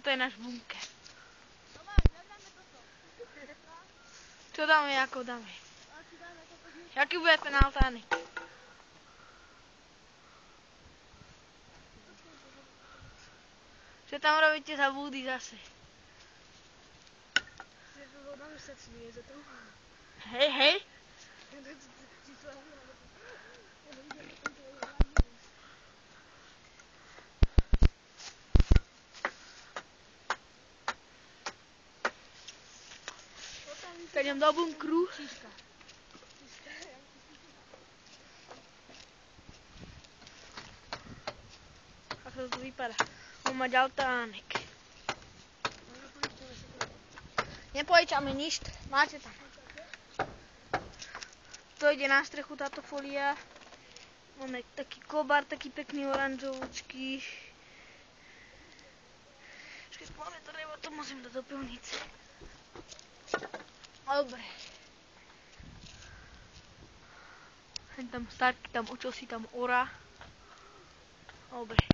Toto je náš bunker. Čo dáme, ako dáme? Jaký bude ten altánik? Čo tam robíte za búdy zase? Hej, hej. Idem do bunkru. Ako to vypadá? Mám mať altánik. Nepojičame nič, máte tam. To ide na strechu táto folia. Máme taký kobar, taký pekný oranžovúčky. Keď máme drevo, to musím dať do pivnice. Dobre. Tam Starky tam učil si tam ora. Dobre.